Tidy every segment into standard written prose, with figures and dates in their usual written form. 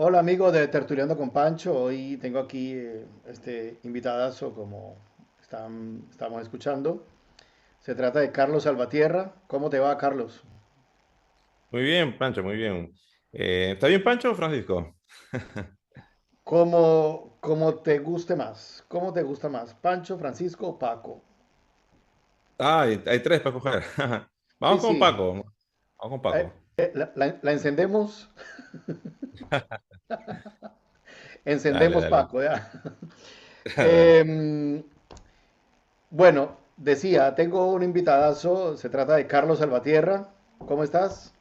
Hola amigo de Tertuliando con Pancho, hoy tengo aquí este invitadazo como estamos escuchando. Se trata de Carlos Salvatierra. ¿Cómo te va, Carlos? Muy bien, Pancho, muy bien. ¿Está bien, Pancho o Francisco? ¿Cómo te guste más? ¿Cómo te gusta más? ¿Pancho, Francisco o Paco? Ah, hay tres para coger. Sí, Vamos con sí. Paco. Vamos con Paco. La encendemos. Dale, Encendemos dale. Paco, ya. Dale. Em, bueno, decía, tengo un invitadazo. Se trata de Carlos Salvatierra. ¿Cómo estás?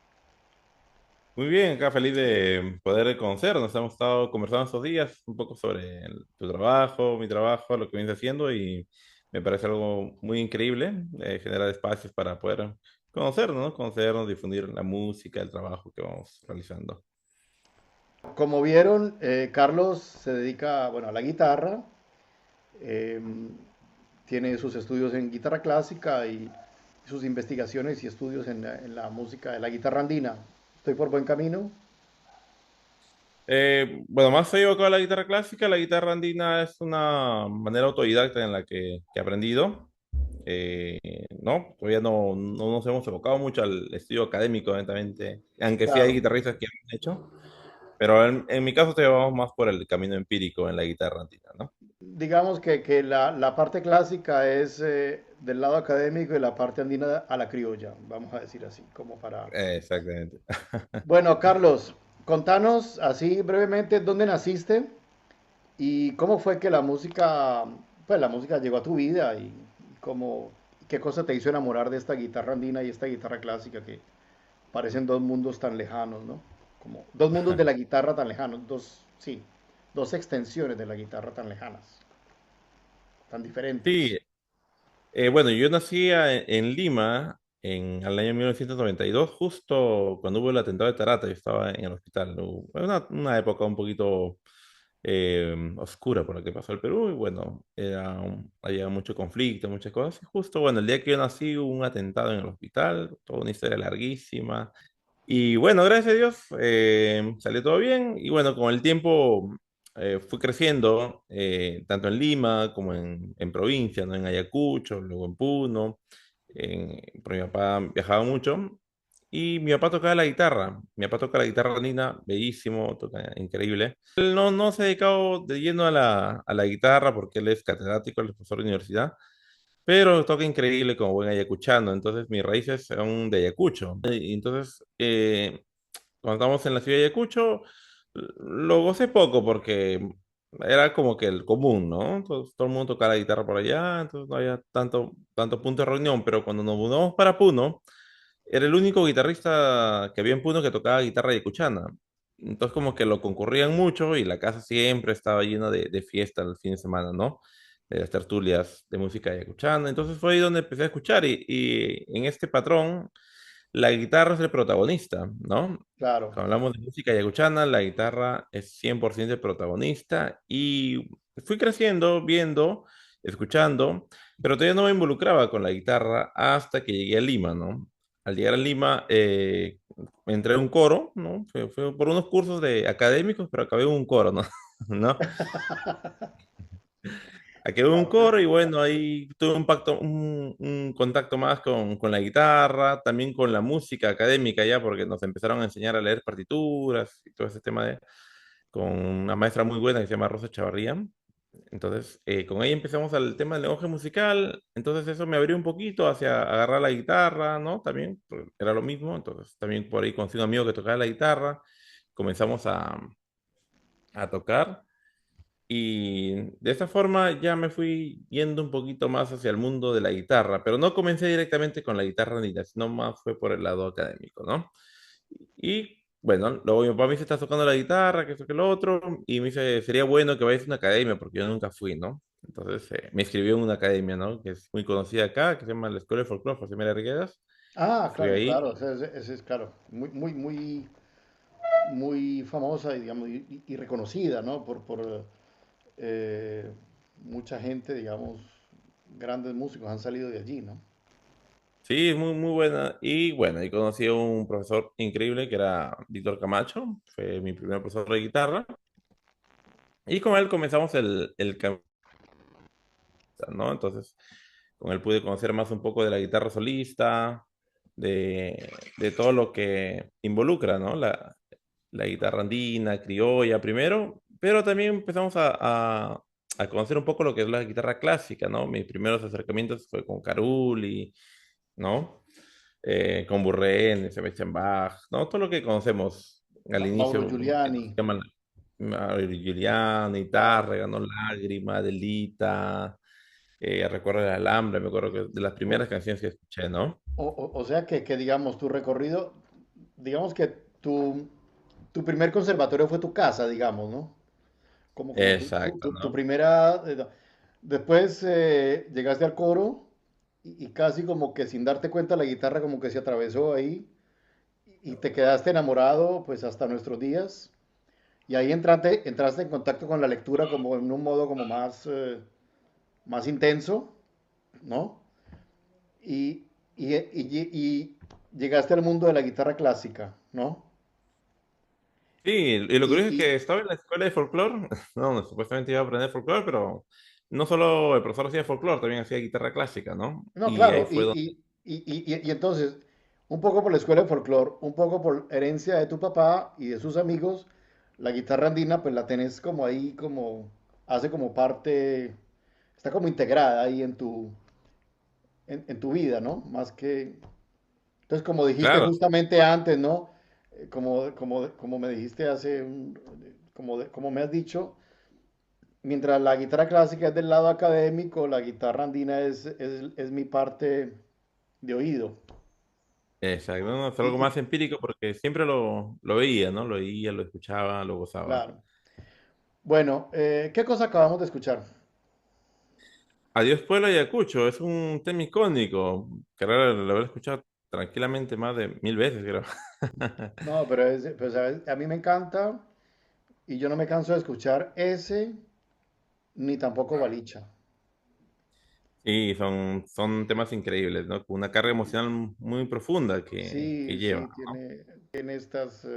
Muy bien, acá feliz de poder conocernos. Hemos estado conversando estos días un poco sobre tu trabajo, mi trabajo, lo que vienes haciendo y me parece algo muy increíble generar espacios para poder conocernos, ¿no? Conocernos, difundir la música, el trabajo que vamos realizando. Como vieron, Carlos se dedica, bueno, a la guitarra, eh, tiene sus estudios en guitarra clásica y sus investigaciones y estudios en la música de la guitarra andina. ¿Estoy por buen camino? Bueno, más allá de la guitarra clásica, la guitarra andina es una manera autodidacta en la que he aprendido. Eh, no, todavía no nos hemos enfocado mucho al estudio académico, evidentemente, aunque sí hay Claro. guitarristas que lo han hecho, pero en mi caso te vamos más por el camino empírico en la guitarra andina, ¿no? Digamos que la parte clásica es del lado académico y la parte andina a la criolla, vamos a decir así, como para... Exactamente. Bueno, Carlos, contanos así brevemente dónde naciste. ¿Y cómo fue que la música llegó a tu vida y qué cosa te hizo enamorar de esta guitarra andina y esta guitarra clásica que parecen dos mundos tan lejanos, ¿no? Como dos mundos de la guitarra tan lejanos, sí, dos extensiones de la guitarra tan lejanas, tan diferentes. Sí, bueno, yo nací en Lima en el año 1992, justo cuando hubo el atentado de Tarata. Yo estaba en el hospital. Fue una época un poquito oscura por la que pasó el Perú y bueno, había mucho conflicto, muchas cosas. Y justo, bueno, el día que yo nací hubo un atentado en el hospital, toda una historia larguísima. Y bueno, gracias a Dios salió todo bien y bueno, con el tiempo fui creciendo, tanto en Lima como en provincia, ¿no? En Ayacucho, luego en Puno, porque mi papá viajaba mucho y mi papá tocaba la guitarra. Mi papá toca la guitarra andina, bellísimo, toca increíble. Él no se ha dedicado de lleno a la guitarra porque él es catedrático, él es profesor de universidad, pero toca increíble como buen ayacuchano. Entonces mis raíces son de Ayacucho. Y entonces, cuando estábamos en la ciudad de Ayacucho, lo gocé poco porque era como que el común, ¿no? Entonces, todo el mundo tocaba la guitarra por allá, entonces no había tanto punto de reunión, pero cuando nos mudamos para Puno, era el único guitarrista que había en Puno que tocaba guitarra ayacuchana. Entonces como que lo concurrían mucho y la casa siempre estaba llena de fiesta el fin de semana, ¿no? De las tertulias de música ayacuchana. Entonces fue ahí donde empecé a escuchar y en este patrón la guitarra es el protagonista, ¿no? Claro. Cuando hablamos de música yaguchana, la guitarra es 100% el protagonista y fui creciendo, viendo, escuchando, pero todavía no me involucraba con la guitarra hasta que llegué a Lima, ¿no? Al llegar a Lima, entré en un coro, ¿no? Fue por unos cursos de académicos, pero acabé en un coro, ¿no? ¿No? Aquí hubo un Claro, coro y bueno, ahí tuve un contacto más con la guitarra, también con la música académica ya, porque nos empezaron a enseñar a leer partituras y todo ese tema con una maestra muy buena que se llama Rosa Chavarría. Entonces, con ella empezamos al tema del lenguaje musical, entonces eso me abrió un poquito hacia agarrar la guitarra, ¿no? También pues, era lo mismo, entonces también por ahí conocí un amigo que tocaba la guitarra, comenzamos a tocar. Y de esa forma ya me fui yendo un poquito más hacia el mundo de la guitarra, pero no comencé directamente con la guitarra ni nada, sino más fue por el lado académico, ¿no? Y bueno, luego mi papá me dice, estás tocando la guitarra, que esto, que lo otro, y me dice, sería bueno que vayas a una academia, porque yo nunca fui, ¿no? Entonces me inscribió en una academia, ¿no? Que es muy conocida acá, que se llama la Escuela de Folclore José María Riguedas. Fui claro, ahí. claro, ese es claro, muy famosa y, digamos, y reconocida, ¿no? Por mucha gente, digamos, grandes músicos han salido de allí, ¿no? Sí, es muy, muy buena. Y bueno, y conocí a un profesor increíble que era Víctor Camacho, fue mi primer profesor de guitarra. Y con él comenzamos el camino, ¿no? Entonces, con él pude conocer más un poco de la guitarra solista, de todo lo que involucra, ¿no? La guitarra andina, criolla primero, pero también empezamos a conocer un poco lo que es la guitarra clásica, ¿no? Mis primeros acercamientos fue con Caruli, ¿no? Con Burren, Sebastian Bach, ¿no? Todo lo que conocemos al Mauro inicio, que Giuliani. nos llaman Giuliani, Claro. Tárrega, ¿no? Lágrima, Delita, Recuerdo del Alambre, me acuerdo que de las O, primeras canciones que escuché, ¿no? o sea que, digamos, tu recorrido, digamos que tu primer conservatorio fue tu casa, digamos, ¿no? Como Exacto, tu ¿no? primera... después llegaste al coro y casi como que sin darte cuenta la guitarra como que se atravesó ahí y te quedaste enamorado pues hasta nuestros días. Y ahí entraste en contacto con la lectura como en un modo como más intenso, ¿no? Y, y llegaste al mundo de la guitarra clásica, ¿no? Sí, y lo curioso es Y que estaba en la escuela de folclore, no, supuestamente iba a aprender folclore, pero no solo el profesor hacía folclore, también hacía guitarra clásica, ¿no? no, Y ahí claro, fue donde... y entonces, un poco por la escuela de folclore, un poco por herencia de tu papá y de sus amigos, la guitarra andina, pues la tenés como ahí, como, hace como parte, está como integrada ahí en tu vida, ¿no? Más que, entonces, como dijiste Claro, justamente antes, ¿no? Como me dijiste como me has dicho, mientras la guitarra clásica es del lado académico, la guitarra andina es mi parte de oído. exacto, no, es algo Y más empírico porque siempre lo veía, ¿no? Lo oía, lo escuchaba, lo gozaba. claro. Bueno, ¿qué cosa acabamos de escuchar? Adiós Pueblo Ayacucho, es un tema icónico, que ahora lo habré escuchado tranquilamente más de 1000 veces, creo. No, pero pues, ¿sabes? A mí me encanta y yo no me canso de escuchar ese ni tampoco Balicha. Y son temas increíbles, ¿no? Con una carga emocional muy profunda que Sí, lleva, sí, ¿no? tiene estas,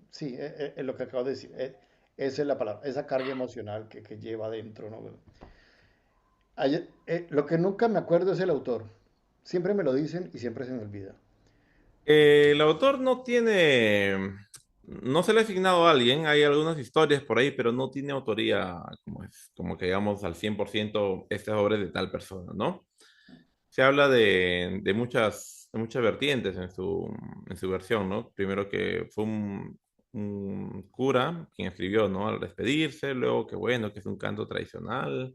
sí, es lo que acabo de decir. Esa es la palabra, esa carga emocional que lleva adentro, ¿no? Lo que nunca me acuerdo es el autor. Siempre me lo dicen y siempre se me olvida. El autor no se le ha asignado a alguien, hay algunas historias por ahí, pero no tiene autoría como que digamos al 100% esta obra es de tal persona, ¿no? Se habla de muchas vertientes en su versión, ¿no? Primero que fue un cura quien escribió, ¿no? Al despedirse, luego que bueno, que es un canto tradicional.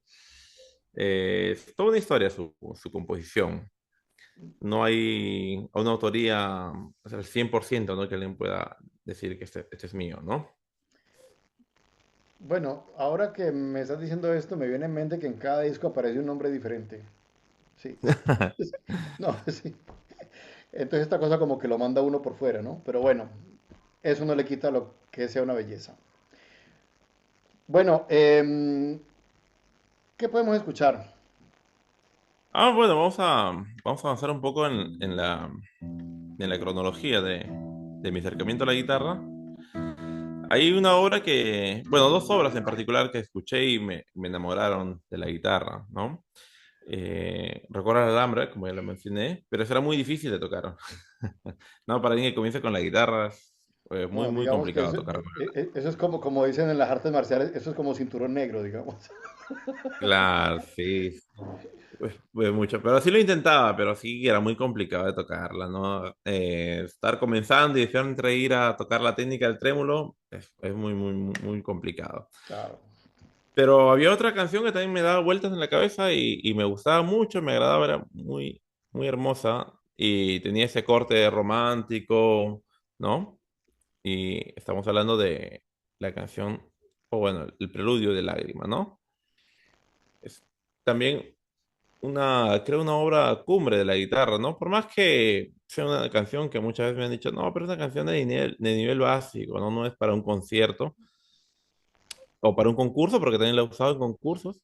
Es toda una historia su composición. No hay una autoría, o sea, al 100%, ¿no? Que alguien pueda decir que este es mío, ¿no? Bueno, ahora que me estás diciendo esto, me viene en mente que en cada disco aparece un nombre diferente. Sí. No, sí. Entonces esta cosa como que lo manda uno por fuera, ¿no? Pero bueno, eso no le quita lo que sea una belleza. Bueno, ¿qué podemos escuchar? Bueno, vamos a avanzar un poco en la cronología de mi acercamiento a la guitarra. Hay una obra bueno, dos obras en particular que escuché y me enamoraron de la guitarra, ¿no? Recuerdo el alambre, como ya lo mencioné, pero eso era muy difícil de tocar. No, para alguien que comienza con la guitarra es muy, No, muy digamos que complicado eso, tocar. eso es como dicen en las artes marciales, eso es como cinturón negro, digamos. Claro, sí. Pues mucho, pero sí lo intentaba, pero sí era muy complicado de tocarla, ¿no? Estar comenzando y después entre ir a tocar la técnica del trémulo es muy, muy, muy muy complicado. Claro. Pero había otra canción que también me daba vueltas en la cabeza y me gustaba mucho, me agradaba, era muy, muy hermosa y tenía ese corte romántico, ¿no? Y estamos hablando de la canción, o bueno, el preludio de Lágrima, ¿no? Es también creo una obra cumbre de la guitarra, ¿no? Por más que sea una canción que muchas veces me han dicho, no, pero es una canción de nivel básico, ¿no? No es para un concierto o para un concurso, porque también la he usado en concursos.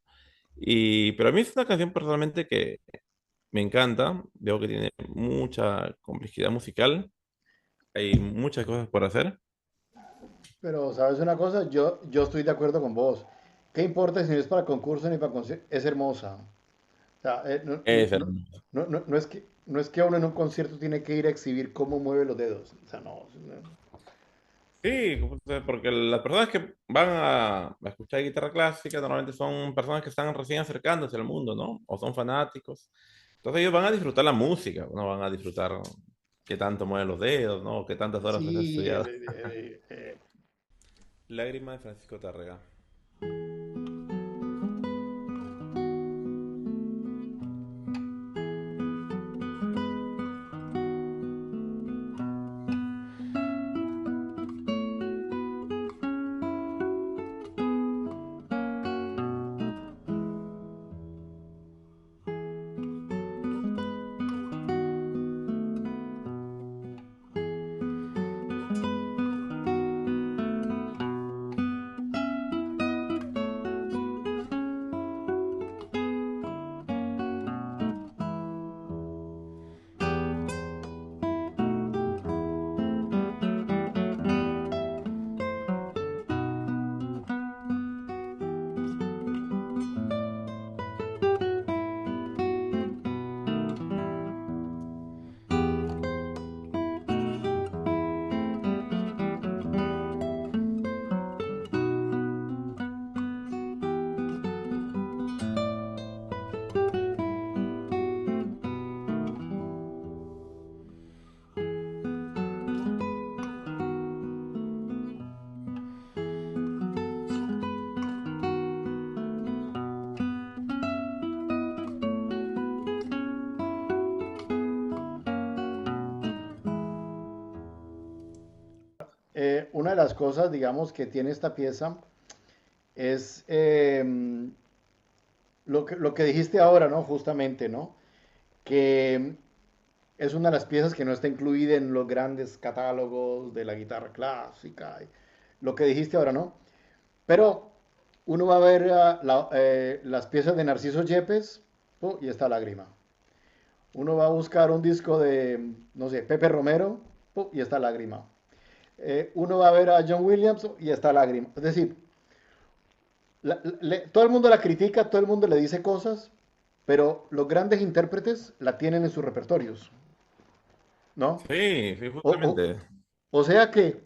Pero a mí es una canción personalmente me encanta, veo que tiene mucha complejidad musical, hay muchas cosas por hacer. Pero, ¿sabes una cosa? Yo estoy de acuerdo con vos. ¿Qué importa si no es para concurso ni para concierto? Es hermosa. O sea, Es hermoso. no es que uno en un concierto tiene que ir a exhibir cómo mueve los dedos. O sea, no. Sí, o sea, porque las personas que van a escuchar guitarra clásica normalmente son personas que están recién acercándose al mundo, ¿no? O son fanáticos. Entonces ellos van a disfrutar la música, no van a disfrutar qué tanto mueven los dedos, ¿no? Qué tantas horas has Sí, estudiado. Lágrima de Francisco Tárrega. Una de las cosas, digamos, que tiene esta pieza es lo que dijiste ahora, ¿no? Justamente, ¿no? Que es una de las piezas que no está incluida en los grandes catálogos de la guitarra clásica. Lo que dijiste ahora, ¿no? Pero uno va a ver las piezas de Narciso Yepes y está Lágrima. Uno va a buscar un disco de, no sé, Pepe Romero y está Lágrima. Uno va a ver a John Williams y está Lágrima. Es decir, todo el mundo la critica, todo el mundo le dice cosas, pero los grandes intérpretes la tienen en sus repertorios, ¿no? Sí, sí, O, o- justamente. o sea que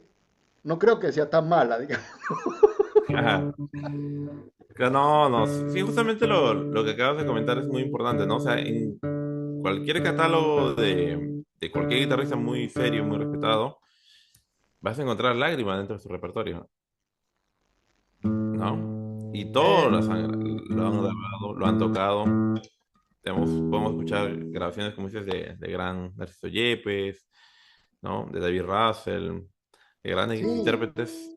no creo que sea tan mala, digamos. Ajá. Que no, no, sí, justamente lo que acabas de comentar es muy importante, ¿no? O sea, en cualquier catálogo de cualquier guitarrista muy serio, muy respetado, vas a encontrar lágrimas dentro de su repertorio, ¿no? Y todos Eh, lo han grabado, lo han tocado. Digamos, podemos escuchar grabaciones, como dices, de gran Narciso Yepes, ¿no? De David Russell, de grandes sí, intérpretes.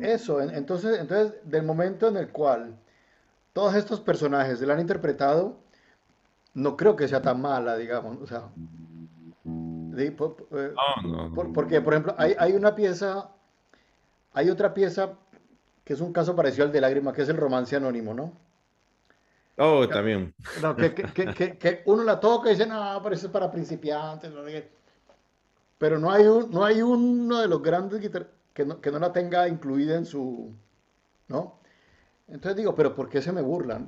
eso. Entonces, del momento en el cual todos estos personajes la han interpretado, no creo que sea tan mala, digamos. O sea, No, no, no. porque, por ejemplo, hay otra pieza que es un caso parecido al de Lágrima, que es el romance anónimo, ¿no? Oh, también. No, que uno la toca y dice, no, pero eso es para principiantes, no sé qué. Pero no hay uno de los grandes que no la tenga incluida en su, ¿no? Entonces digo, pero ¿por qué se me burlan?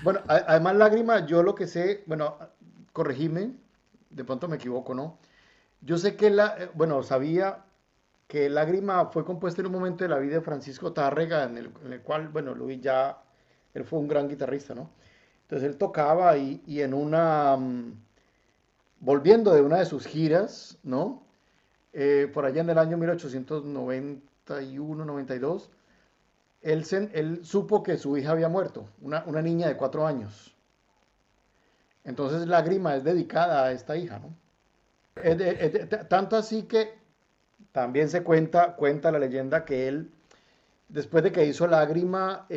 Bueno, además Lágrima, yo lo que sé, bueno, corregime, de pronto me equivoco, ¿no? Yo sé que bueno, sabía que Lágrima fue compuesta en un momento de la vida de Francisco Tárrega, en el cual, bueno, Luis ya, él fue un gran guitarrista, ¿no? Entonces él tocaba y en volviendo de una de sus giras, ¿no? Por allá en el año 1891-92, él supo que su hija había muerto, una niña de 4 años. Entonces Lágrima es dedicada a esta hija, ¿no? Tanto así que también cuenta la leyenda que él, después de que hizo Lágrima,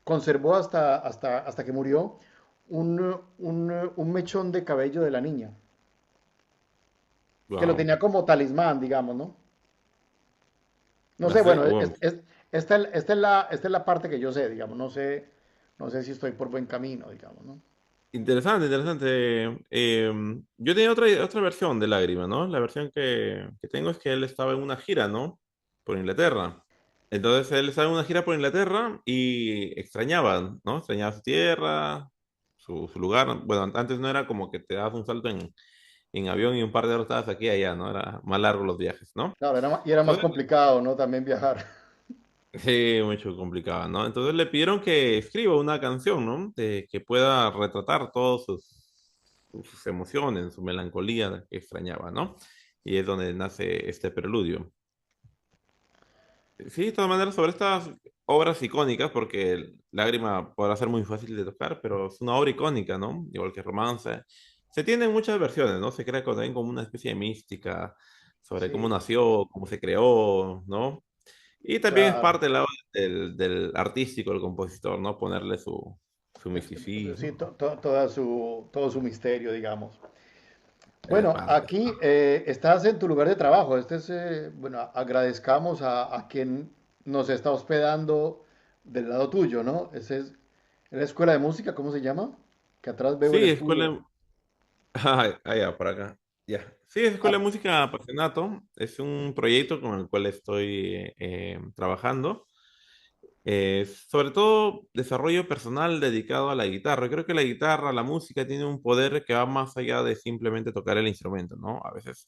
conservó hasta que murió un mechón de cabello de la niña, que lo Wow. tenía como talismán, digamos, ¿no? No sé, Bastante, bueno, wow. esta es la parte que yo sé, digamos, no sé, No sé si estoy por buen camino, digamos, ¿no? Interesante, interesante. Yo tenía otra versión de Lágrima, ¿no? La versión que tengo es que él estaba en una gira, ¿no? Por Inglaterra. Entonces él estaba en una gira por Inglaterra y extrañaba, ¿no? Extrañaba su tierra, su lugar. Bueno, antes no era como que te dabas un salto en avión y un par de horas estabas aquí y allá, ¿no? Era más largo los viajes, ¿no? Claro, y era más Entonces, complicado, ¿no? También viajar. sí, mucho complicado, ¿no? Entonces le pidieron que escriba una canción, ¿no? Que pueda retratar todas sus emociones, su melancolía que extrañaba, ¿no? Y es donde nace este preludio. Sí, de todas maneras, sobre estas obras icónicas, porque Lágrima podrá ser muy fácil de tocar, pero es una obra icónica, ¿no? Igual que Romance. Se tienen muchas versiones, ¿no? Se crea también como una especie de mística sobre cómo Sí, nació, cómo se creó, ¿no? Y también es claro. parte del artístico, del compositor, ¿no? Ponerle su Sí, misticismo. todo su misterio, digamos. Es Bueno, parte. aquí estás en tu lugar de trabajo. Bueno, agradezcamos a quien nos está hospedando del lado tuyo, ¿no? Ese es la escuela de música, ¿cómo se llama? Que atrás veo el Sí, escudo. escuela. Ya, por acá. Ya. Sí, es Escuela Ah, de Música Apasionato. Es un proyecto con el cual estoy trabajando. Sobre todo desarrollo personal dedicado a la guitarra. Creo que la guitarra, la música, tiene un poder que va más allá de simplemente tocar el instrumento, ¿no? A veces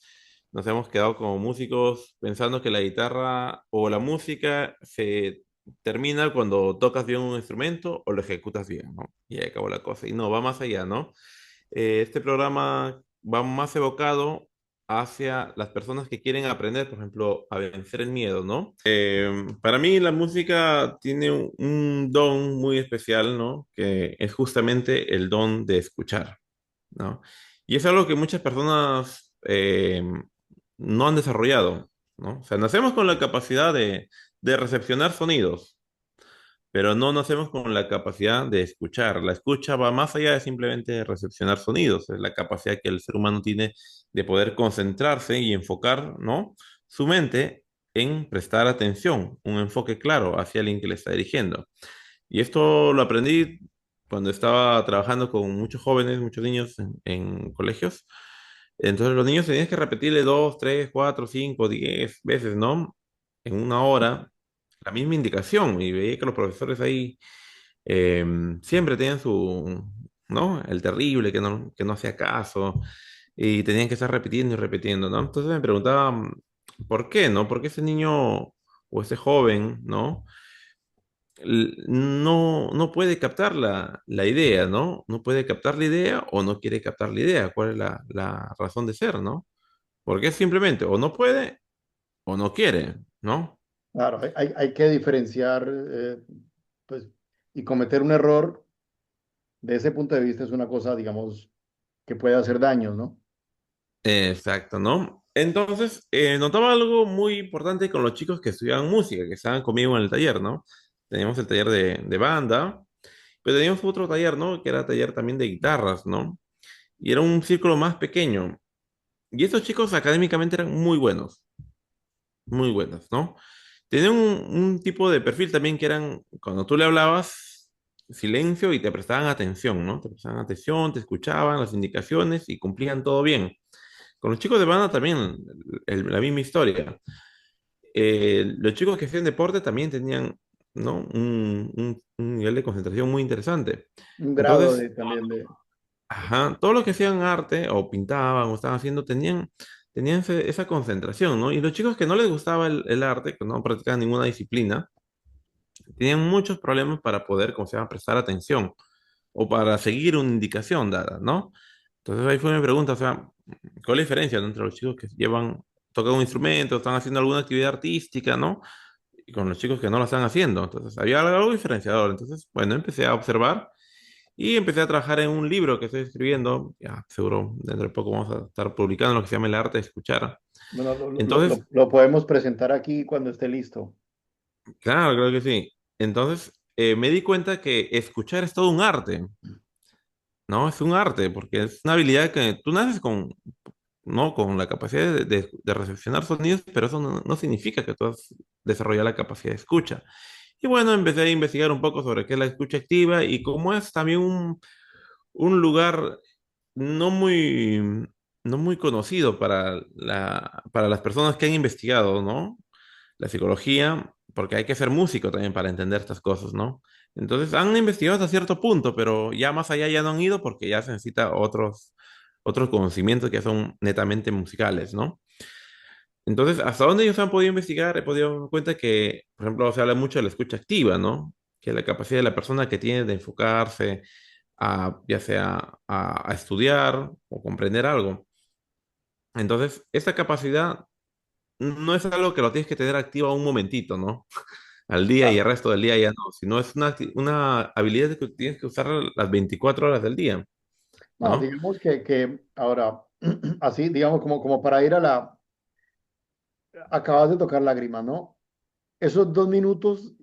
nos hemos quedado como músicos pensando que la guitarra o la música se termina cuando tocas bien un instrumento o lo ejecutas bien, ¿no? Y ahí acabó la cosa. Y no, va más allá, ¿no? Este programa va más evocado hacia las personas que quieren aprender, por ejemplo, a vencer el miedo, ¿no? Para mí la música tiene un don muy especial, ¿no? Que es justamente el don de escuchar, ¿no? Y es algo que muchas personas no han desarrollado, ¿no? O sea, nacemos con la capacidad de recepcionar sonidos, pero no nacemos con la capacidad de escuchar. La escucha va más allá de simplemente recepcionar sonidos, es la capacidad que el ser humano tiene de poder concentrarse y enfocar, ¿no? Su mente en prestar atención, un enfoque claro hacia alguien que le está dirigiendo. Y esto lo aprendí cuando estaba trabajando con muchos jóvenes, muchos niños en colegios. Entonces los niños tenías que repetirle 2, 3, 4, 5, 10 veces, ¿no? En una hora, la misma indicación. Y veía que los profesores ahí eh, siempre tenían ¿no? El terrible que no hacía caso. Y tenían que estar repitiendo y repitiendo, ¿no? Entonces me preguntaba, ¿por qué, no? ¿Por qué ese niño o ese joven, ¿no? No puede captar la idea, ¿no? No puede captar la idea o no quiere captar la idea. ¿Cuál es la razón de ser, ¿no? Porque simplemente o no puede o no quiere, ¿no? claro, hay que diferenciar, pues, y cometer un error de ese punto de vista es una cosa, digamos, que puede hacer daños, ¿no? Exacto, ¿no? Entonces, notaba algo muy importante con los chicos que estudiaban música, que estaban conmigo en el taller, ¿no? Teníamos el taller de banda, pero teníamos otro taller, ¿no? Que era taller también de guitarras, ¿no? Y era un círculo más pequeño. Y estos chicos académicamente eran muy buenos, ¿no? Tenían un tipo de perfil también que eran, cuando tú le hablabas, silencio y te prestaban atención, ¿no? Te prestaban atención, te escuchaban las indicaciones y cumplían todo bien. Con los chicos de banda también la misma historia. Los chicos que hacían deporte también tenían, ¿no? Un nivel de concentración muy interesante. Un grado Entonces, también de... ajá, todos los que hacían arte o pintaban o estaban haciendo tenían esa concentración, ¿no? Y los chicos que no les gustaba el arte, que no practicaban ninguna disciplina, tenían muchos problemas para poder, como se llama, prestar atención o para seguir una indicación dada, ¿no? Entonces ahí fue mi pregunta, o sea, ¿cuál es la diferencia, ¿no? Entre los chicos que tocan un instrumento, están haciendo alguna actividad artística, ¿no? Y con los chicos que no lo están haciendo. Entonces había algo diferenciador. Entonces, bueno, empecé a observar y empecé a trabajar en un libro que estoy escribiendo. Ya, seguro, dentro de poco vamos a estar publicando lo que se llama El arte de escuchar. Bueno, Entonces, lo podemos presentar aquí cuando esté listo. claro, creo que sí. Entonces, me di cuenta que escuchar es todo un arte. No, es un arte, porque es una habilidad que tú naces con, ¿no? Con la capacidad de recepcionar sonidos, pero eso no significa que tú has desarrollado la capacidad de escucha. Y bueno, empecé a investigar un poco sobre qué es la escucha activa y cómo es también un lugar no muy, no muy conocido para para las personas que han investigado, ¿no? La psicología, porque hay que ser músico también para entender estas cosas, ¿no? Entonces han investigado hasta cierto punto, pero ya más allá ya no han ido porque ya se necesita otros conocimientos que son netamente musicales, ¿no? Entonces, hasta donde ellos han podido investigar, he podido darme cuenta que, por ejemplo, se habla mucho de la escucha activa, ¿no? Que es la capacidad de la persona que tiene de enfocarse a, ya sea a estudiar o comprender algo. Entonces, esta capacidad no es algo que lo tienes que tener activo un momentito, ¿no? Al día y el Claro. resto del día ya no, sino es una habilidad que tienes que usar las 24 horas del día, No, ¿no? digamos que ahora, así, digamos, como para ir a la, acabas de tocar lágrima, ¿no? Esos 2 minutos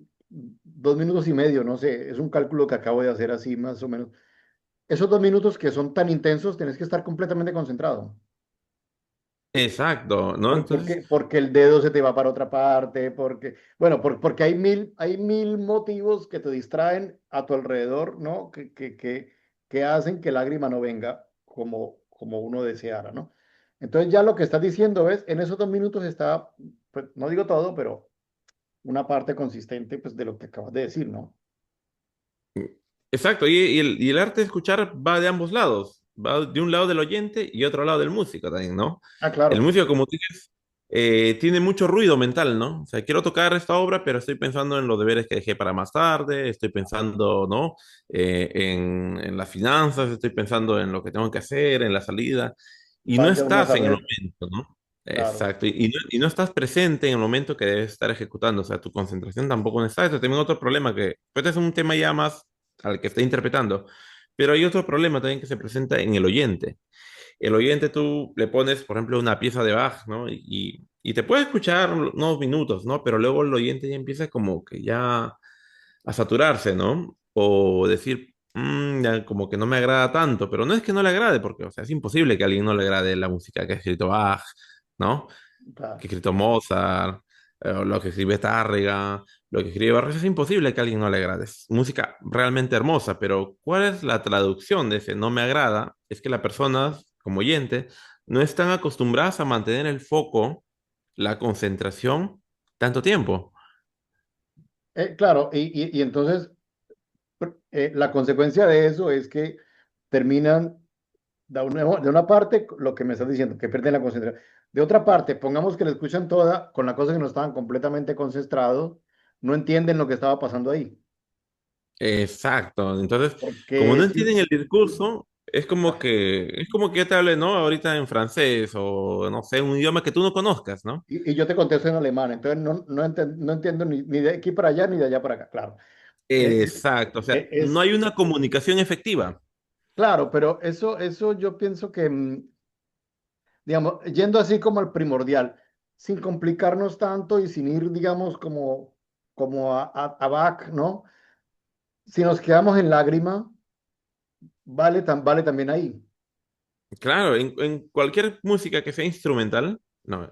y medio, no sé, es un cálculo que acabo de hacer así más o menos. Esos 2 minutos que son tan intensos, tienes que estar completamente concentrado. Exacto, ¿no? Entonces, Porque el dedo se te va para otra parte, porque, bueno, porque hay mil motivos que te distraen a tu alrededor, ¿no? Que hacen que la lágrima no venga como uno deseara, ¿no? Entonces ya lo que estás diciendo es, en esos 2 minutos está, pues no digo todo, pero una parte consistente pues, de lo que acabas de decir, ¿no? exacto, y el arte de escuchar va de ambos lados, va de un lado del oyente y otro lado del músico también, ¿no? Ah, El claro, músico, como tú dices, tiene mucho ruido mental, ¿no? O sea, quiero tocar esta obra, pero estoy pensando en los deberes que dejé para más tarde, estoy pensando, ¿no? En las finanzas, estoy pensando en lo que tengo que hacer, en la salida, y no vaya uno a estás en el saber, momento, ¿no? claro, Exacto, y no estás presente en el momento que debes estar ejecutando, o sea, tu concentración tampoco no está. Eso también otro problema que, pues este es un tema ya más al que está interpretando. Pero hay otro problema también que se presenta en el oyente. El oyente tú le pones, por ejemplo, una pieza de Bach, ¿no? Y te puede escuchar unos minutos, ¿no? Pero luego el oyente ya empieza como que ya a saturarse, ¿no? O decir, ya como que no me agrada tanto, pero no es que no le agrade, porque, o sea, es imposible que a alguien no le agrade la música que ha escrito Bach, ¿no? Que claro. ha escrito Mozart, o lo que escribe Tárrega, lo que escribe Barres, es imposible que a alguien no le agrade. Es música realmente hermosa, pero ¿cuál es la traducción de ese no me agrada? Es que las personas, como oyente, no están acostumbradas a mantener el foco, la concentración, tanto tiempo. Claro, y entonces la consecuencia de eso es que terminan de una parte, lo que me estás diciendo, que pierden la concentración. De otra parte, pongamos que la escuchan toda con la cosa que no estaban completamente concentrados, no entienden lo que estaba pasando ahí. Exacto. Entonces, como Porque no sí, entienden el discurso, es como que yo te hable, ¿no? Ahorita en francés o no sé, un idioma que tú no conozcas, ¿no? y yo te contesto en alemán, entonces no entiendo ni de aquí para allá ni de allá para acá, claro. Exacto. O sea, no Es hay una comunicación efectiva. claro, pero eso yo pienso que, digamos, yendo así como al primordial, sin complicarnos tanto y sin ir, digamos, como a Bach, ¿no? Si nos quedamos en lágrima, vale también ahí. Claro, en cualquier música que sea instrumental, no,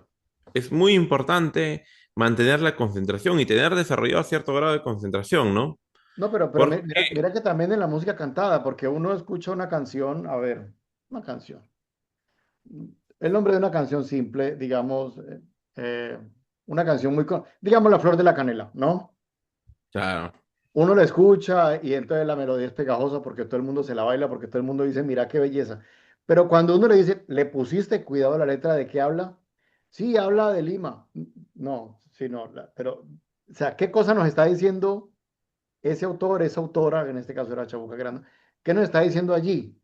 es muy importante mantener la concentración y tener desarrollado cierto grado de concentración, ¿no? No, pero Porque, mira que también en la música cantada, porque uno escucha una canción, a ver, una canción. El nombre de una canción simple, digamos, eh, una canción digamos, La Flor de la Canela, ¿no? claro, Uno la escucha y entonces la melodía es pegajosa porque todo el mundo se la baila, porque todo el mundo dice, mira qué belleza. Pero cuando uno le dice, ¿le pusiste cuidado a la letra de qué habla? Sí, habla de Lima. No, sí, no, pero, o sea, ¿qué cosa nos está diciendo ese autor, esa autora, en este caso era Chabuca Granda, qué nos está diciendo allí?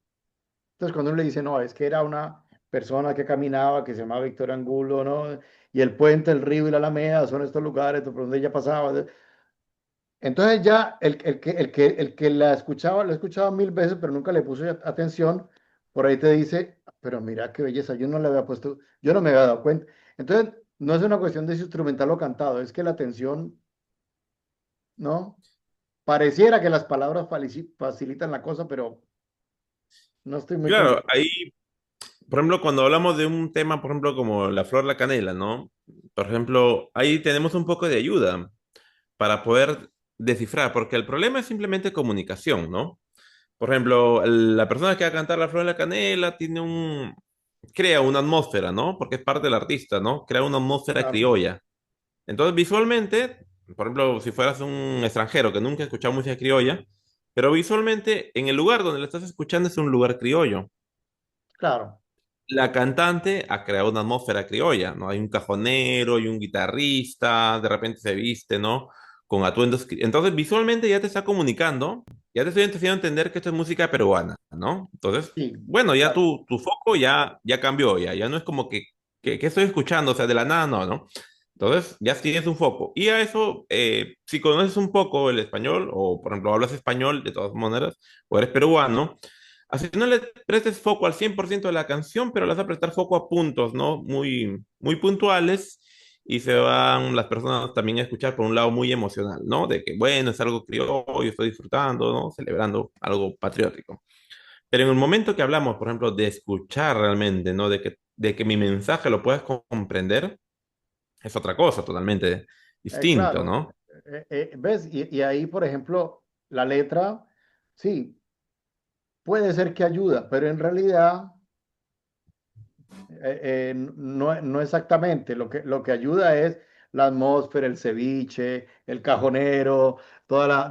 Entonces, cuando uno le dice, no, es que era una persona que caminaba, que se llamaba Victoria Angulo, ¿no? Y el puente, el río y la Alameda son estos lugares por donde ella pasaba. Entonces ya el que la escuchaba 1000 veces, pero nunca le puso atención, por ahí te dice, pero mira qué belleza, yo no le había puesto, yo no me había dado cuenta. Entonces, no es una cuestión de si instrumental o cantado, es que la atención, ¿no? Pareciera que las palabras facilitan la cosa, pero no estoy muy claro, convencido. ahí, por ejemplo, cuando hablamos de un tema, por ejemplo, como la flor, la canela, ¿no? Por ejemplo, ahí tenemos un poco de ayuda para poder descifrar, porque el problema es simplemente comunicación, ¿no? Por ejemplo, la persona que va a cantar La Flor de la Canela crea una atmósfera, ¿no? Porque es parte del artista, ¿no? Crea una atmósfera Claro, criolla. Entonces, visualmente, por ejemplo, si fueras un extranjero que nunca ha escuchado música criolla, pero visualmente, en el lugar donde la estás escuchando es un lugar criollo. claro, La cantante ha creado una atmósfera criolla, ¿no? Hay un cajonero y un guitarrista, de repente se viste, ¿no? Con atuendos. Entonces, visualmente ya te está comunicando, ya te estoy haciendo entender que esto es música peruana, ¿no? Entonces, sí, bueno, ya claro, tu foco ya cambió, ya no es como que estoy escuchando, o sea, de la nada, no, ¿no? Entonces, ya tienes un foco. Y a eso, si conoces un poco el español, o por ejemplo, hablas español de todas maneras, o eres peruano, así no le prestes foco al 100% de la canción, pero le vas a prestar foco a puntos, ¿no? Muy puntuales y se van las personas también a escuchar por un lado muy emocional, ¿no? De que, bueno, es algo criollo, estoy disfrutando, ¿no? Celebrando algo patriótico. Pero en el momento que hablamos, por ejemplo, de escuchar realmente, ¿no? De que mi mensaje lo puedas comprender, es otra cosa totalmente distinto, claro. ¿no? ¿Ves? Y ahí, por ejemplo, la letra, sí, puede ser que ayuda, pero en realidad no exactamente. Lo que ayuda es la atmósfera, el ceviche, el cajonero,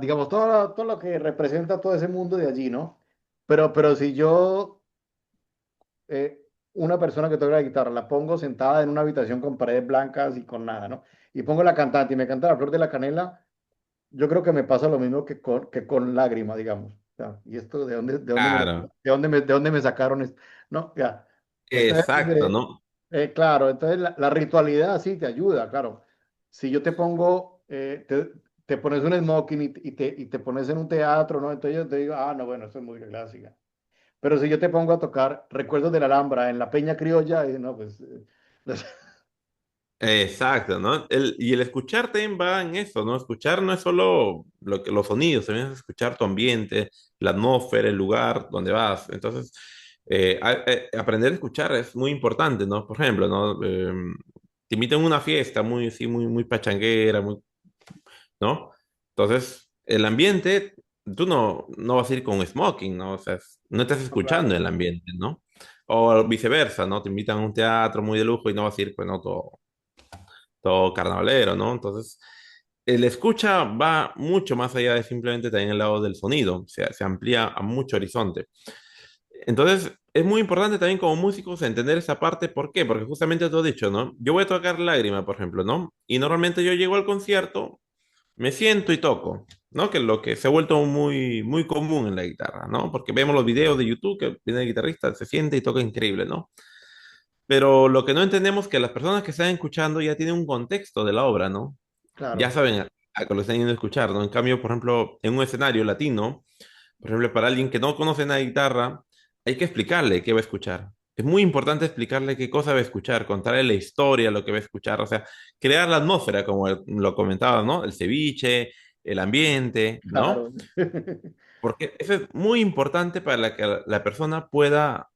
digamos, todo lo que representa todo ese mundo de allí, ¿no? Pero si yo, una persona que toca la guitarra, la pongo sentada en una habitación con paredes blancas y con nada, ¿no? Y pongo la cantante y me canta La Flor de la Canela, yo creo que me pasa lo mismo que con Lágrima, digamos. Ya, ¿y esto Claro, de dónde me sacaron esto? No, ya. Entonces, exacto, ¿no? claro, entonces la ritualidad sí te ayuda, claro. Si yo te pongo, te pones un smoking y te pones en un teatro, ¿no? Entonces yo te digo, ah, no, bueno, esto es música clásica. Pero si yo te pongo a tocar Recuerdos de la Alhambra en la Peña Criolla, no, pues, Exacto, ¿no? Y el escuchar también va en eso, ¿no? Escuchar no es solo los sonidos, también es escuchar tu ambiente, la atmósfera, el lugar donde vas. Entonces, aprender a escuchar es muy importante, ¿no? Por ejemplo, ¿no? Te invitan a una fiesta muy, sí, muy pachanguera, ¿no? Entonces, el ambiente, tú no vas a ir con smoking, ¿no? O sea, no estás no, escuchando claro, el ambiente, ¿no? O viceversa, ¿no? Te invitan a un teatro muy de lujo y no vas a ir, pues, no, todo carnavalero, ¿no? Entonces, el escucha va mucho más allá de simplemente también el lado del sonido, se amplía a mucho horizonte. Entonces, es muy importante también como músicos entender esa parte. ¿Por qué? Porque justamente tú has dicho, ¿no? Yo voy a tocar Lágrima, por ejemplo, ¿no? Y normalmente yo llego al concierto, me siento y toco, ¿no? Que es lo que se ha vuelto muy común en la guitarra, ¿no? Porque vemos los videos de YouTube que viene el guitarrista, se siente y toca increíble, ¿no? Pero lo que no entendemos es que las personas que están escuchando ya tienen un contexto de la obra, ¿no? Ya claro, saben a que lo están yendo a escuchar, ¿no? En cambio, por ejemplo, en un escenario latino, por ejemplo, para alguien que no conoce nada de guitarra, hay que explicarle qué va a escuchar. Es muy importante explicarle qué cosa va a escuchar, contarle la historia, lo que va a escuchar, o sea, crear la atmósfera, como lo comentaba, ¿no? El ceviche, el ambiente, ¿no? claro. Porque eso es muy importante para que la persona pueda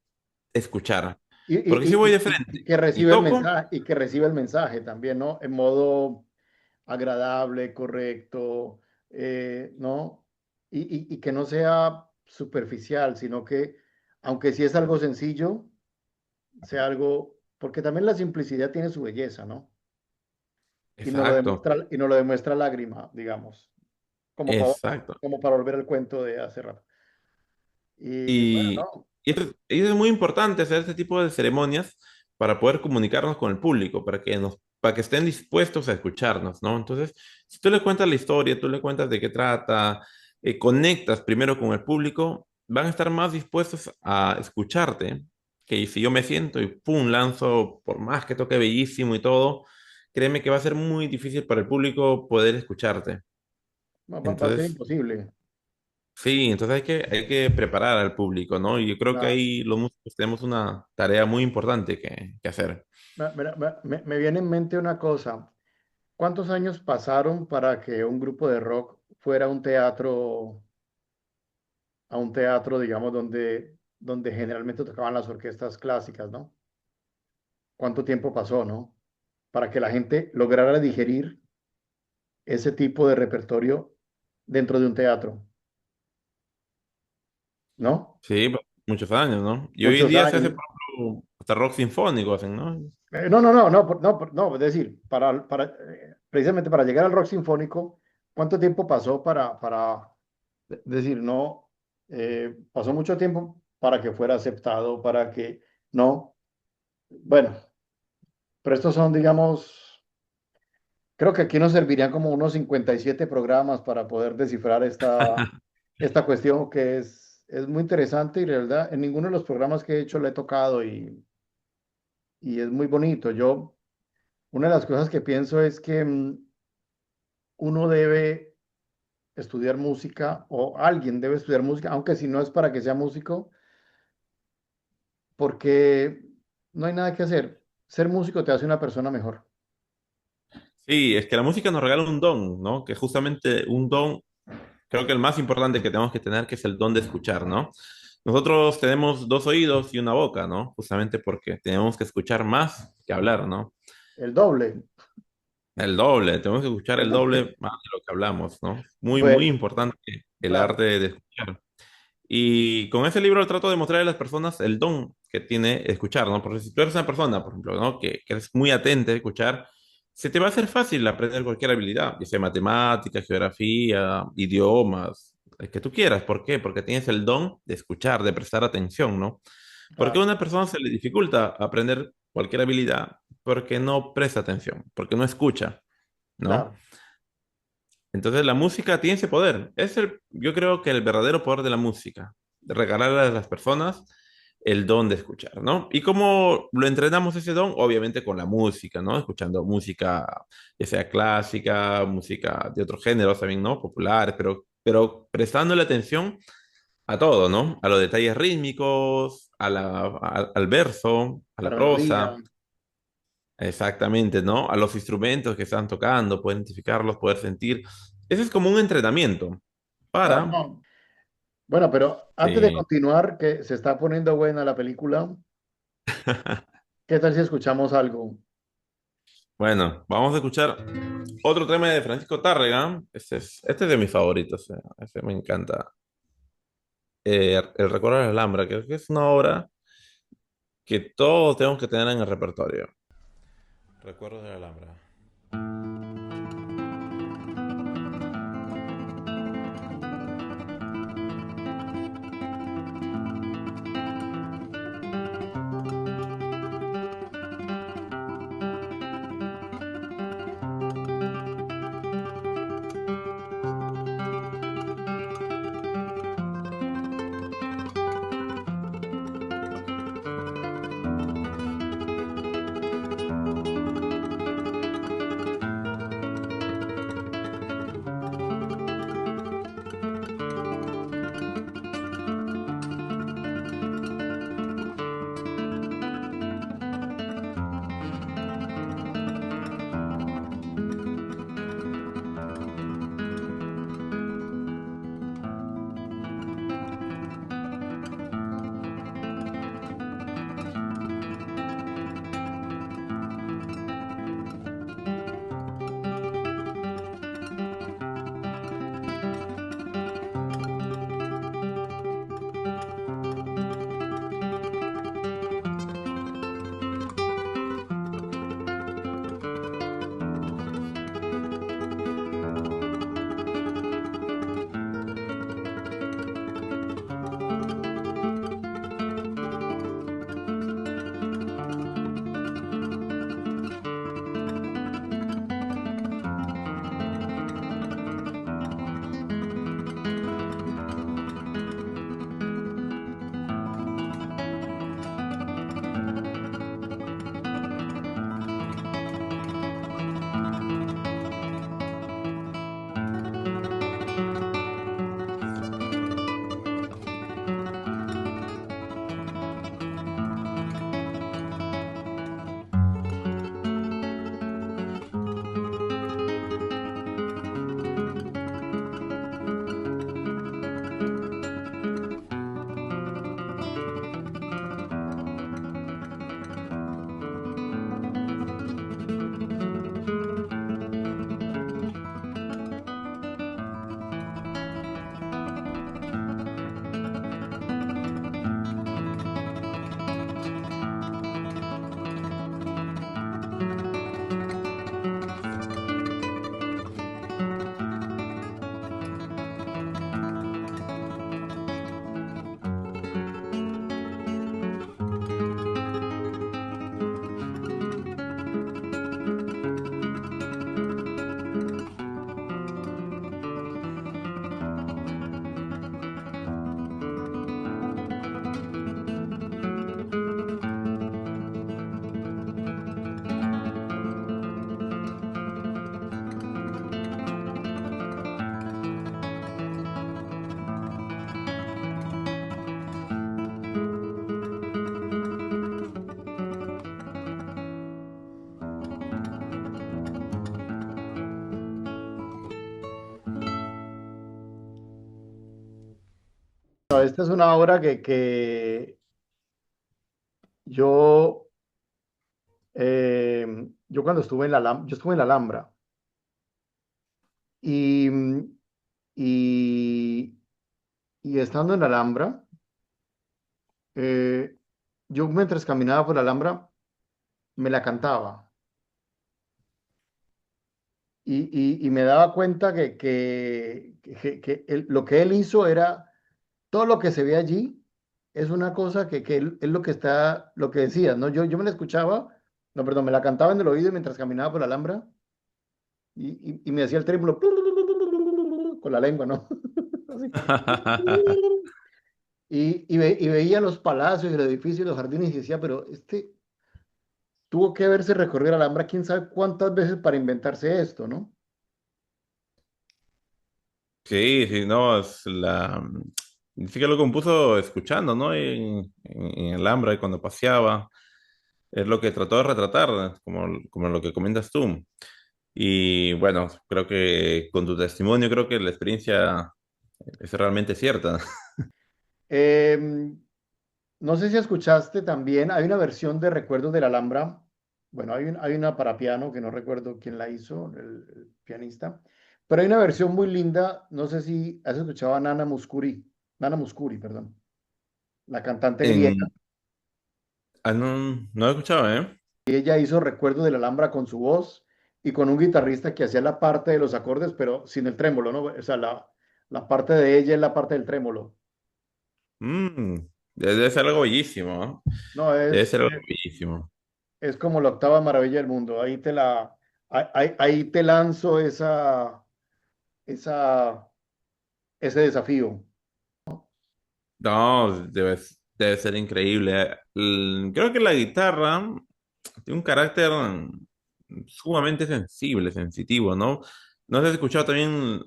escuchar. Y, Porque si voy y- de y- y frente que y recibe el toco, mensaje, y que recibe el mensaje también, ¿no? En modo agradable, correcto, ¿no? Y que no sea superficial, sino que, aunque sí es algo sencillo, sea algo, porque también la simplicidad tiene su belleza, ¿no? exacto, Y nos lo demuestra Lágrima, digamos, como para, exacto. como para volver al cuento de hace rato. Y bueno, Y, no, y es muy importante hacer este tipo de ceremonias para poder comunicarnos con el público, para que estén dispuestos a escucharnos, ¿no? Entonces, si tú le cuentas la historia, tú le cuentas de qué trata, conectas primero con el público, van a estar más dispuestos a escucharte que si yo me siento y pum, lanzo, por más que toque bellísimo y todo, créeme que va a ser muy difícil para el público poder escucharte. va a ser Entonces, imposible. sí, entonces hay que preparar al público, ¿no? Y yo creo que La- ahí los músicos tenemos una tarea muy importante que hacer. me viene en mente una cosa. ¿Cuántos años pasaron para que un grupo de rock fuera a un teatro, digamos, donde generalmente tocaban las orquestas clásicas, ¿no? ¿Cuánto tiempo pasó, no? Para que la gente lograra digerir ese tipo de repertorio dentro de un teatro, ¿no? Sí, muchos años, ¿no? Y hoy en Muchos día se hace, años. por ejemplo, hasta rock sinfónico, hacen, ¿no? No, no, no, no, no, no, es decir, precisamente para llegar al rock sinfónico, ¿cuánto tiempo pasó decir, no, pasó mucho tiempo para que fuera aceptado, para que, no, bueno, pero estos son, digamos, creo que aquí nos servirían como unos 57 programas para poder descifrar esta cuestión que es muy interesante y la verdad, en ninguno de los programas que he hecho le he tocado y es muy bonito. Una de las cosas que pienso es que uno debe estudiar música o alguien debe estudiar música, aunque si no es para que sea músico, porque no hay nada que hacer. Ser músico te hace una persona mejor. Sí, es que la música nos regala un don, ¿no? Que justamente un don, creo que el más importante que tenemos que tener, que es el don de escuchar, ¿no? Nosotros tenemos dos oídos y una boca, ¿no? Justamente porque tenemos que escuchar más que hablar, ¿no? El doble. El doble, tenemos que escuchar el doble más de lo que hablamos, ¿no? Muy, muy Bueno, importante el claro, arte de escuchar. Y con ese libro trato de mostrarle a las personas el don que tiene escuchar, ¿no? Porque si tú eres una persona, por ejemplo, ¿no? Que eres muy atenta a escuchar, se te va a hacer fácil aprender cualquier habilidad, ya sea matemática, geografía, idiomas, el que tú quieras. ¿Por qué? Porque tienes el don de escuchar, de prestar atención, ¿no? Porque a claro, una persona se le dificulta aprender cualquier habilidad porque no presta atención, porque no escucha, ¿no? claro. Entonces la música tiene ese poder. Yo creo que el verdadero poder de la música, de regalarle a las personas el don de escuchar, ¿no? ¿Y cómo lo entrenamos ese don? Obviamente con la música, ¿no? Escuchando música, ya sea clásica, música de otros géneros también, ¿no? Populares, pero prestándole atención a todo, ¿no? A los detalles rítmicos, al verso, a La la melodía, prosa. Exactamente, ¿no? A los instrumentos que están tocando, poder identificarlos, poder sentir. Ese es como un entrenamiento claro, para... no. Bueno, pero antes de Sí. continuar, que se está poniendo buena la película, ¿qué tal si escuchamos algo? Bueno, vamos a escuchar otro tema de Francisco Tárrega. Este es de mis favoritos. Ese me encanta. El Recuerdo de la Alhambra, que es una obra que todos tenemos que tener en el repertorio. Recuerdos de la Alhambra. Bueno, esta es una obra que yo, yo cuando estuve en yo estuve en la Alhambra y, y, y estando en la Alhambra, eh, yo mientras caminaba por la Alhambra me la cantaba y me daba cuenta que lo que él hizo era todo lo que se ve allí es una cosa que es lo que está, lo que decías, ¿no? Yo me la escuchaba, no, perdón, me la cantaba en el oído mientras caminaba por la Alhambra y me hacía el trémulo con la lengua, ¿no? Así. Y veía los palacios, el edificio, los jardines y decía, pero este tuvo que haberse recorrido la Alhambra quién sabe cuántas veces para inventarse esto, ¿no? Sí, sí, no, dice que lo compuso escuchando, ¿no? En el Alhambra, cuando paseaba. Es lo que trató de retratar, como lo que comentas tú. Y bueno, creo que con tu testimonio, creo que la experiencia es realmente cierta. Em, no sé si escuchaste también, hay una versión de Recuerdos de la Alhambra. Bueno, hay una para piano que no recuerdo quién la hizo, el pianista, pero hay una versión muy linda. No sé si has escuchado a Nana Mouskouri, perdón, la cantante griega. En, no, no he escuchado, ¿eh? Y ella hizo Recuerdos de la Alhambra con su voz y con un guitarrista que hacía la parte de los acordes, pero sin el trémolo, ¿no? O sea, la parte de ella es la parte del trémolo. Mm, debe ser algo bellísimo, ¿no? No, Debe ser algo bellísimo. es como la octava maravilla del mundo. Ahí te lanzo esa, ese desafío. No, debe ser increíble. Creo que la guitarra tiene un carácter sumamente sensible, sensitivo, ¿no? No sé si has escuchado también,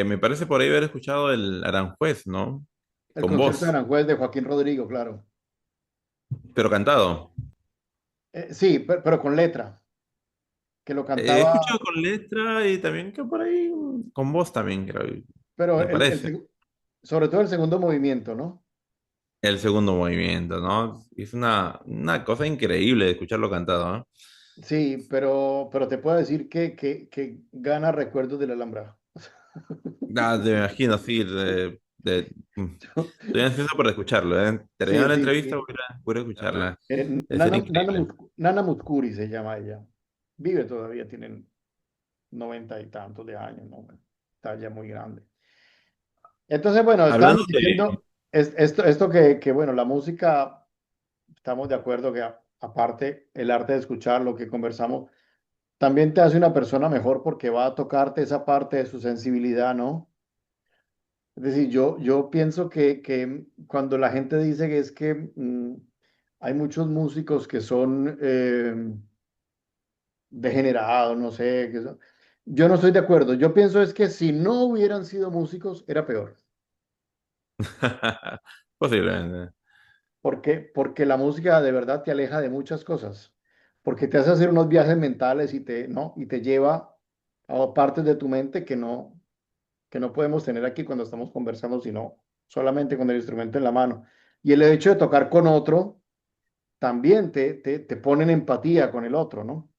me parece por ahí haber escuchado el Aranjuez, ¿no? El Con concierto de voz, Aranjuez de Joaquín Rodrigo, claro. pero cantado. Sí, pero con letra, que lo He cantaba, escuchado con letra y también que por ahí con voz también, creo, pero me parece. sobre todo el segundo movimiento, ¿no? El segundo movimiento, ¿no? Es una cosa increíble de escucharlo cantado, ¿no? Sí, pero te puedo decir que gana Recuerdos de la Alhambra. Ah, te imagino, sí. Estoy ansioso por escucharlo, ¿eh? Terminando Sí, la sí, entrevista, sí. voy a escucharla. Debe ser increíble. Nana Mouskouri se llama ella. Vive todavía, tienen 90 y tantos de años, ¿no? Bueno, está ya muy grande. Entonces, bueno, Hablando estábamos de... diciendo esto bueno, la música, estamos de acuerdo que aparte el arte de escuchar lo que conversamos, también te hace una persona mejor porque va a tocarte esa parte de su sensibilidad, ¿no? Es decir, yo pienso que cuando la gente dice que es que hay muchos músicos que son degenerados, no sé, yo no estoy de acuerdo. Yo pienso es que si no hubieran sido músicos, era peor. Posiblemente. Porque la música de verdad te aleja de muchas cosas, porque te hace hacer unos viajes mentales ¿no? Y te lleva a partes de tu mente que no podemos tener aquí cuando estamos conversando, sino solamente con el instrumento en la mano. Y el hecho de tocar con otro también te pone en empatía con el otro, ¿no?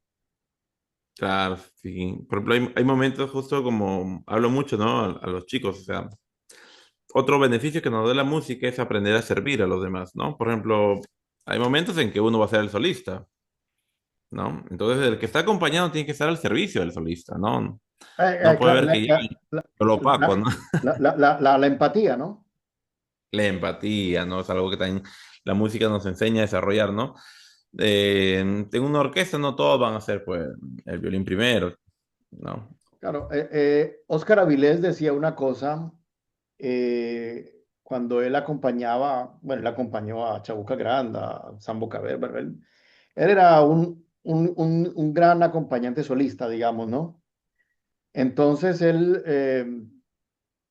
Claro, sí. Por ejemplo, hay momentos justo como hablo mucho, ¿no? A los chicos, o sea, otro beneficio que nos da la música es aprender a servir a los demás, ¿no? Por ejemplo, hay momentos en que uno va a ser el solista, ¿no? Entonces, el que está acompañado tiene que estar al servicio del solista, ¿no? No puede Claro, ver que llegue lo opaco, ¿no? la empatía, ¿no? La empatía, ¿no? Es algo que también la música nos enseña a desarrollar, ¿no? En una orquesta no todos van a ser, pues, el violín primero, ¿no? Claro, Óscar Avilés decía una cosa cuando él acompañaba, bueno, él acompañó a Chabuca Granda, a Sambo Caber, él era un gran acompañante solista, digamos, ¿no? Entonces él,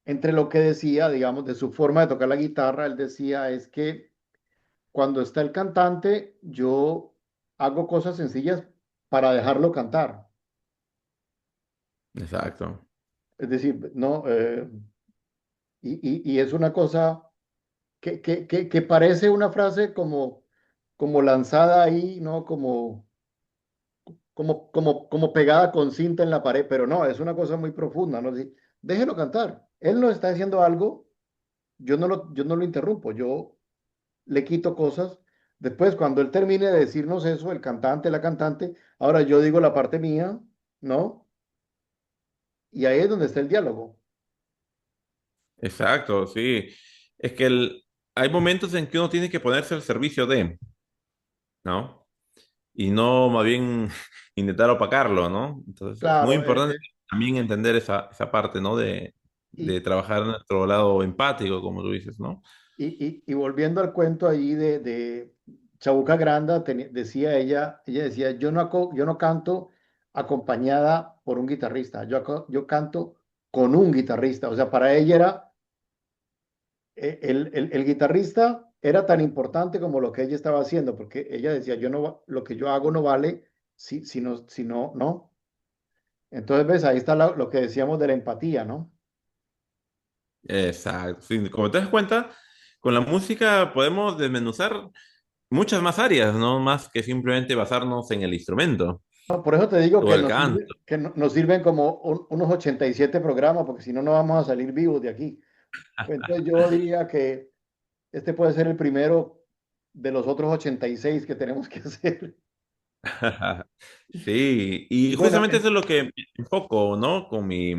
entre lo que decía, digamos, de su forma de tocar la guitarra, él decía es que cuando está el cantante, yo hago cosas sencillas para dejarlo cantar. Exacto. Es decir, no, y es una cosa. que parece una frase como, como lanzada ahí, ¿no? Como pegada con cinta en la pared, pero no, es una cosa muy profunda, ¿no? Déjelo cantar. Él no está haciendo algo, yo no lo interrumpo, yo le quito cosas. Después, cuando él termine de decirnos eso, el cantante, la cantante, ahora yo digo la parte mía, ¿no? Y ahí es donde está el diálogo. Exacto, sí. Es que hay momentos en que uno tiene que ponerse al servicio de, ¿no? Y no más bien intentar opacarlo, ¿no? Entonces es muy Claro, importante también entender esa parte, ¿no? y, De trabajar en nuestro lado empático, como tú dices, ¿no? y volviendo al cuento allí de Chabuca Granda, decía ella decía, yo no canto acompañada por un guitarrista, yo canto con un guitarrista. O sea, para ella era, el guitarrista era tan importante como lo que ella estaba haciendo, porque ella decía, yo no, lo que yo hago no vale si no, no. Entonces, ves, ahí está lo que decíamos de la empatía, ¿no? Exacto. Sí, como te das cuenta, con la música podemos desmenuzar muchas más áreas, ¿no? Más que simplemente basarnos en el instrumento No, por eso te digo o que el canto. nos sirven como unos 87 programas, porque si no, no vamos a salir vivos de aquí. Pues entonces yo diría que este puede ser el primero de los otros 86 que tenemos que hacer. Sí, y Bueno, justamente eso es lo que enfoco, ¿no? Con mi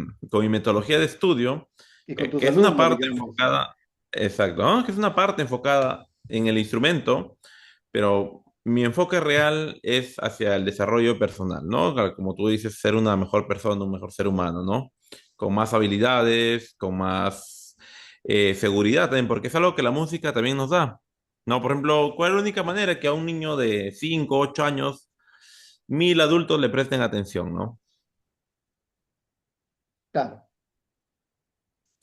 metodología de estudio, y con tus que es una alumnos, parte digamos. enfocada, exacto, ¿no? Que es una parte enfocada en el instrumento, pero mi enfoque real es hacia el desarrollo personal, ¿no? Como tú dices, ser una mejor persona, un mejor ser humano, ¿no? Con más habilidades, con más seguridad también, porque es algo que la música también nos da. No, por ejemplo, ¿cuál es la única manera que a un niño de 5 8 años 1000 adultos le presten atención, ¿no? Claro,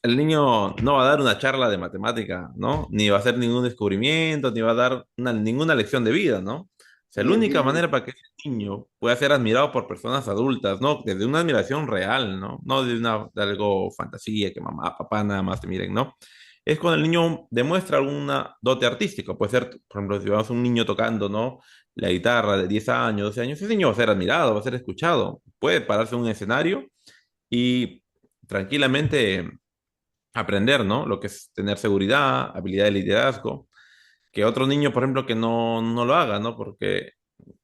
El niño no va a dar una charla de matemática, ¿no? Ni va a hacer ningún descubrimiento, ni va a dar ninguna lección de vida, ¿no? O sea, ni la de única ciencia. manera para que ese niño pueda ser admirado por personas adultas, ¿no? Desde una admiración real, ¿no? No de algo fantasía, que mamá, papá nada más te miren, ¿no? Es cuando el niño demuestra alguna dote artística. Puede ser, por ejemplo, si vemos a un niño tocando, ¿no? La guitarra de 10 años, 12 años, ese niño va a ser admirado, va a ser escuchado. Puede pararse en un escenario y tranquilamente aprender, ¿no? Lo que es tener seguridad, habilidad de liderazgo, que otro niño, por ejemplo, que no lo haga, ¿no? Porque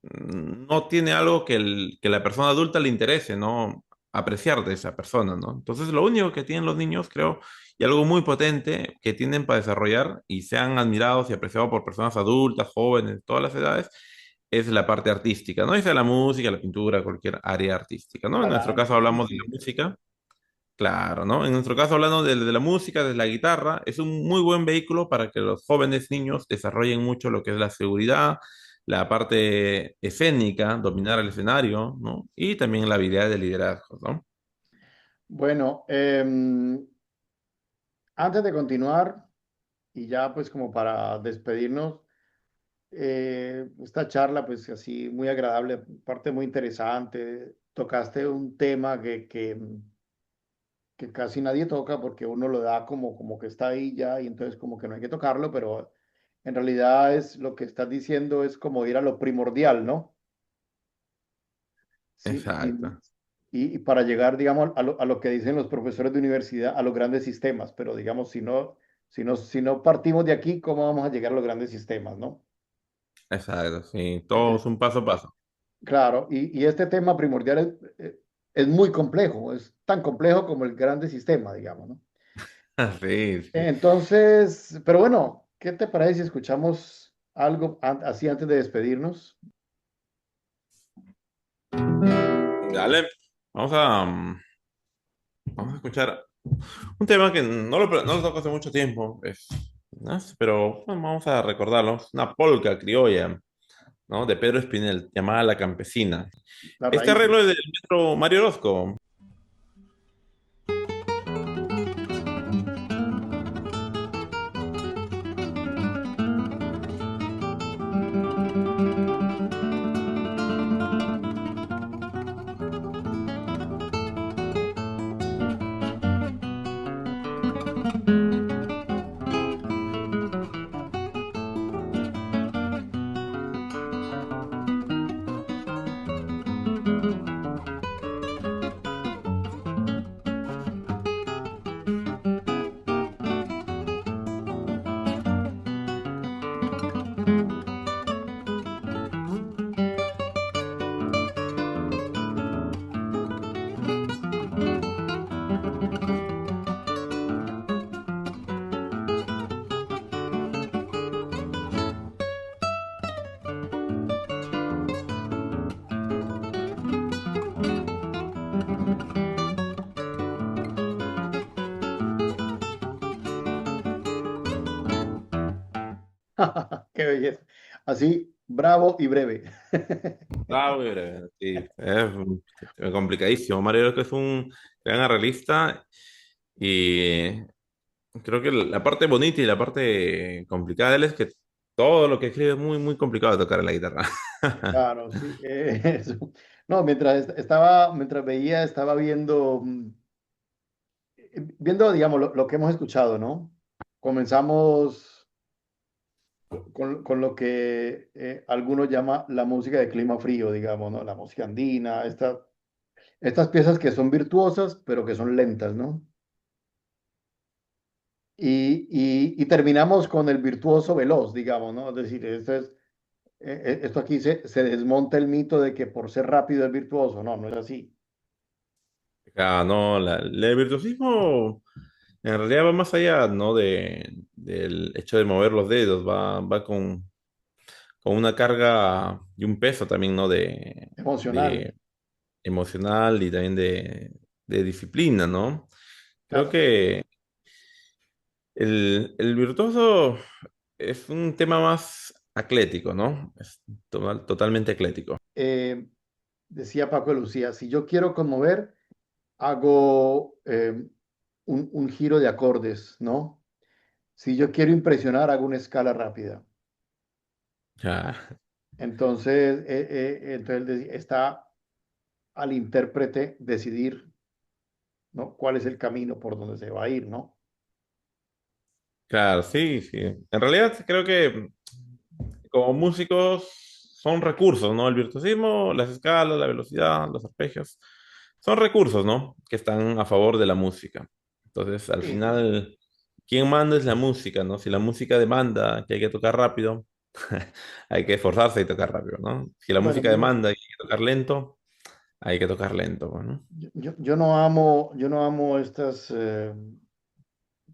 no tiene algo que la persona adulta le interese, ¿no? Apreciar de esa persona, ¿no? Entonces, lo único que tienen los niños, creo, y algo muy potente que tienen para desarrollar y sean admirados y apreciados por personas adultas, jóvenes, todas las edades, es la parte artística, ¿no? Ya sea la música, la pintura, cualquier área artística, ¿no? La En nuestro caso danza, sí, hablamos de la sí. música. Claro, ¿no? En nuestro caso, hablando de la música, de la guitarra, es un muy buen vehículo para que los jóvenes niños desarrollen mucho lo que es la seguridad, la parte escénica, dominar el escenario, ¿no? Y también la habilidad de liderazgo, ¿no? Bueno, antes de continuar, y ya pues como para despedirnos, esta charla pues así muy agradable, parte muy interesante, tocaste un tema que casi nadie toca porque uno lo da como que está ahí ya y entonces como que no hay que tocarlo, pero en realidad es lo que estás diciendo es como ir a lo primordial, ¿no? Sí, Exacto, y para llegar, digamos, a lo que dicen los profesores de universidad, a los grandes sistemas, pero digamos, si no partimos de aquí, ¿cómo vamos a llegar a los grandes sistemas, no? exacto, sí, todo Eh, es un paso a paso. claro, y este tema primordial es muy complejo, es tan complejo como el grande sistema, digamos, ¿no? Sí, sí. Entonces, pero bueno, ¿qué te parece si escuchamos algo así antes de despedirnos? Dale, vamos a, vamos a escuchar un tema que no lo toco hace mucho tiempo, ¿no? Pero bueno, vamos a recordarlo. Es una polca criolla, ¿no? De Pedro Espinel, llamada La Campesina. La Este raíz. arreglo es del maestro Mario Orozco. Qué belleza. Así, bravo y breve. Claro, sí, es complicadísimo. Mario creo que es un gran arreglista y creo que la parte bonita y la parte complicada de él es que todo lo que escribe es muy, muy complicado de tocar en la guitarra. Claro, sí. Eso. No, mientras veía, estaba viendo, viendo, digamos, lo que hemos escuchado, ¿no? Comenzamos con lo que algunos llaman la música de clima frío, digamos, ¿no? La música andina, estas piezas que son virtuosas, pero que son lentas, ¿no? Y terminamos con el virtuoso veloz, digamos, ¿no? Es decir, esto aquí se desmonta el mito de que por ser rápido es virtuoso. No, no es así. Ah, no, el virtuosismo en realidad va más allá, ¿no? Del hecho de mover los dedos, va con una carga y un peso también, ¿no? Emocional, De emocional y también de disciplina, ¿no? Creo claro. que el virtuoso es un tema más atlético, ¿no? Es totalmente atlético. Eh, Decía Paco de Lucía, si yo quiero conmover, hago un giro de acordes, ¿no? Si yo quiero impresionar, hago una escala rápida. Ya, Entonces él está al intérprete decidir, ¿no? ¿Cuál es el camino por donde se va a ir, ¿no? claro, sí, sí. En realidad creo que como músicos son recursos, ¿no? El virtuosismo, las escalas, la velocidad, los arpegios, son recursos, ¿no? Que están a favor de la música. Entonces, al Sí, sí. final, quien manda es la música, ¿no? Si la música demanda que hay que tocar rápido, hay que esforzarse y tocar rápido, ¿no? Si la Bueno, música mira, demanda que hay que tocar lento, hay que tocar lento, pues, ¿no? yo no amo estas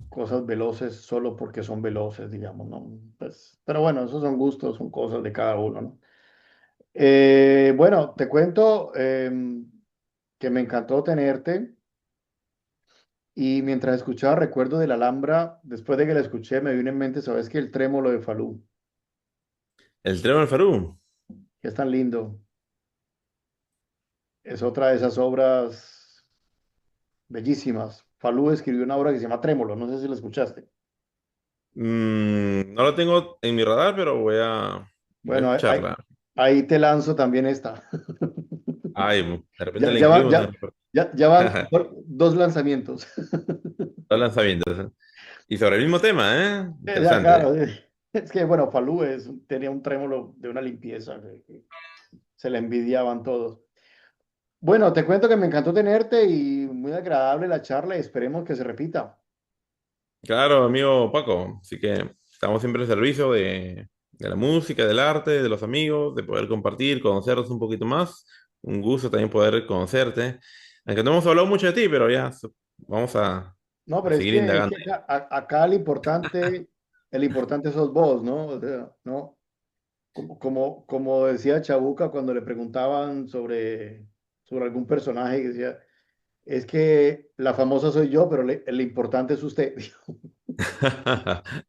cosas veloces solo porque son veloces, digamos, ¿no? Pues, pero bueno, esos son gustos, son cosas de cada uno, ¿no? Bueno, te cuento que me encantó tenerte y mientras escuchaba Recuerdo de la Alhambra, después de que la escuché me vino en mente, ¿sabes qué? El trémolo de Falú, El Tremor Farú. que es tan lindo. Es otra de esas obras bellísimas. Falú escribió una obra que se llama Trémolo, no sé si la escuchaste. No lo tengo en mi radar, pero voy a Bueno, escucharla. ahí te lanzo también esta. Ay, de repente Ya, la ya, incluimos en ya van dos lanzamientos. los lanzamientos. Y sobre el mismo tema, ¿eh? Ya, Interesante. claro. Es que, bueno, Falú tenía un trémolo de una limpieza que se le envidiaban todos. Bueno, te cuento que me encantó tenerte y muy agradable la charla y esperemos que se repita. Claro, amigo Paco. Así que estamos siempre al servicio de la música, del arte, de los amigos, de poder compartir, conocernos un poquito más. Un gusto también poder conocerte. Aunque no hemos hablado mucho de ti, pero ya vamos No, a pero seguir es indagando. que acá el importante sos vos, ¿no? O sea, ¿no? Como decía Chabuca cuando le preguntaban sobre algún personaje, que decía, es que la famosa soy yo, pero el importante es usted.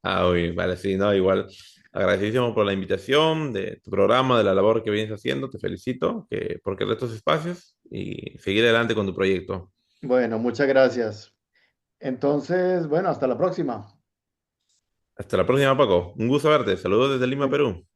Ah, uy, vale, sí, no, igual. Agradecidísimo por la invitación de tu programa, de la labor que vienes haciendo. Te felicito por querer estos espacios y seguir adelante con tu proyecto. Bueno, muchas gracias. Entonces, bueno, hasta la próxima. Hasta la próxima, Paco. Un gusto verte. Saludos desde Lima, Perú.